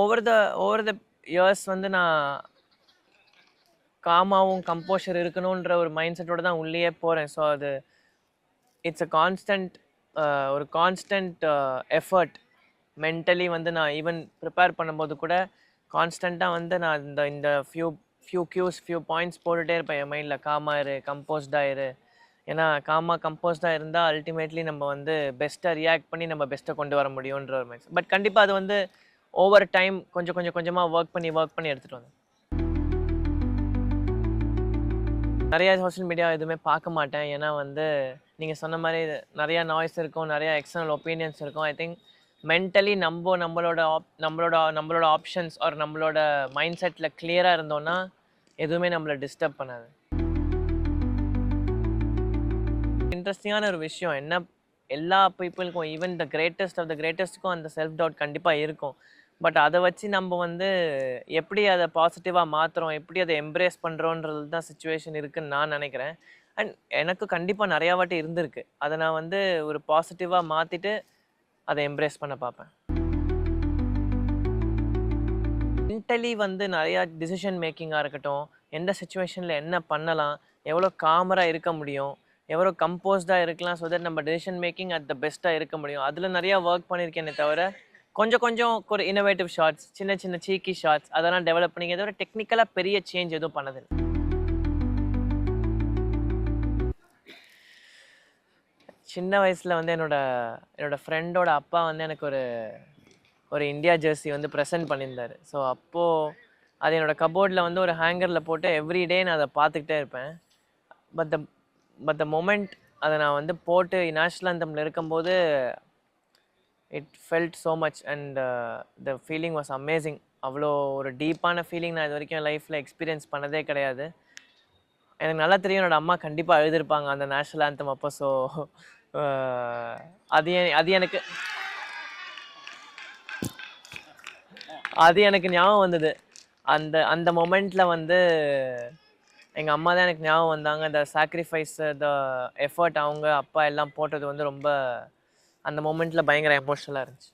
Over the years வந்து நான் காமாவும் composer இருக்கணுன்ற ஒரு மைண்ட் செட்டோட தான் உள்ளேயே போகிறேன். ஸோ அது இட்ஸ் அ கான்ஸ்டன்ட் ஒரு கான்ஸ்டன்ட் எஃபர்ட். மென்டலி வந்து நான் ஈவன் ப்ரிப்பேர் பண்ணும்போது கூட கான்ஸ்டண்ட்டாக வந்து நான் இந்த ஃபியூ பாயிண்ட்ஸ் போட்டுகிட்டே இருப்பேன் என் மைண்டில். காமா இரு, கம்போஸ்டாக இரு. ஏன்னா கம்போஸ்டாக இருந்தால் அல்டிமேட்லி நம்ம வந்து பெஸ்ட்டாக ரியாக்ட் பண்ணி நம்ம பெஸ்ட்டை கொண்டு வர முடியுன்ற ஒரு மைண்ட். பட் கண்டிப்பாக அது வந்து ஓவர் டைம் கொஞ்சமாக ஒர்க் பண்ணி எடுத்துகிட்டு வந்தேன். நிறையா சோஷியல் மீடியா எதுவுமே பார்க்க மாட்டேன். ஏன்னா வந்து நீங்கள் சொன்ன மாதிரி நிறையா நாய்ஸ் இருக்கும், நிறையா எக்ஸ்டர்னல் ஒப்பீனியன்ஸ் இருக்கும். ஐ திங்க் மென்டலி நம்மளோட ஆப்ஷன்ஸ் ஆர் நம்மளோட மைண்ட் செட்டில் கிளியராக இருந்தோன்னா எதுவுமே நம்மளை டிஸ்டர்ப் பண்ணாது. இன்ட்ரெஸ்டிங்கான ஒரு விஷயம் என்ன, எல்லா பீப்புளுக்கும் even the greatest of the கிரேட்டஸ்ட்டுக்கும் அந்த செல்ஃப் டவுட் கண்டிப்பாக இருக்கும். பட் அதை வச்சு நம்ம வந்து எப்படி அதை பாசிட்டிவாக மாற்றுறோம், எப்படி அதை எம்ப்ரேஸ் பண்ணுறோன்றது தான் சிச்சுவேஷன் இருக்குதுன்னு நான் நினைக்கிறேன். அண்ட் எனக்கு கண்டிப்பாக நிறையா வாட்டி இருந்திருக்கு. அதை நான் வந்து ஒரு பாசிட்டிவாக மாற்றிட்டு அதை எம்ப்ரேஸ் பண்ண பார்ப்பேன். மென்டலி வந்து நிறையா டிசிஷன் மேக்கிங்காக இருக்கட்டும், எந்த சுச்சுவேஷனில் என்ன பண்ணலாம், எவ்வளோ காமராக இருக்க முடியும், எவ்வளோ கம்போஸ்டாக இருக்கலாம், ஸோ தட் நம்ம டிசிஷன் மேக்கிங் அட் த பெஸ்ட்டாக இருக்க முடியும். அதில் நிறையா ஒர்க் பண்ணியிருக்கேனே தவிர கொஞ்சம் ஒரு இன்னோவேட்டிவ் ஷார்ட்ஸ், சின்ன சீக்கி ஷார்ட்ஸ் அதெல்லாம் டெவலப் பண்ணிக்க தவிர டெக்னிக்கலாக பெரிய சேஞ்ச் எதுவும் பண்ணதில்லை. சின்ன வயசில் வந்து என்னோட ஃப்ரெண்டோட அப்பா வந்து எனக்கு ஒரு இந்தியா ஜெர்சி வந்து ப்ரெசென்ட் பண்ணியிருந்தார். ஸோ அப்போது அது என்னோடய கபோர்டில் வந்து ஒரு ஹேங்கரில் போட்டு எவ்ரிடே நான் அதை பார்த்துக்கிட்டே இருப்பேன். பட் த மொமெண்ட் அதை நான் வந்து போட்டு நேஷ்னல் அந்தமில் இருக்கும்போது it felt so much and the feeling was amazing. அவ்வளோ ஒரு டீப்பான ஃபீலிங் நான் இது வரைக்கும் என் லைஃப்பில் எக்ஸ்பீரியன்ஸ் பண்ணதே கிடையாது. எனக்கு நல்லா தெரியும் என்னோடய அம்மா கண்டிப்பாக அழுதுருப்பாங்க அந்த நேஷ்னல் ஆந்தம் அப்போ. ஸோ அது எனக்கு ஞாபகம் வந்தது. அந்த மொமெண்ட்டில் வந்து எங்கள் அம்மா தான் எனக்கு ஞாபகம் வந்தாங்க. அந்த சாக்ரிஃபைஸ், த எஃபர்ட் அவங்க அப்பா எல்லாம் போட்டது வந்து ரொம்ப அந்த மொமெண்ட்டில் பயங்கர எமோஷ்னலாக இருந்துச்சு.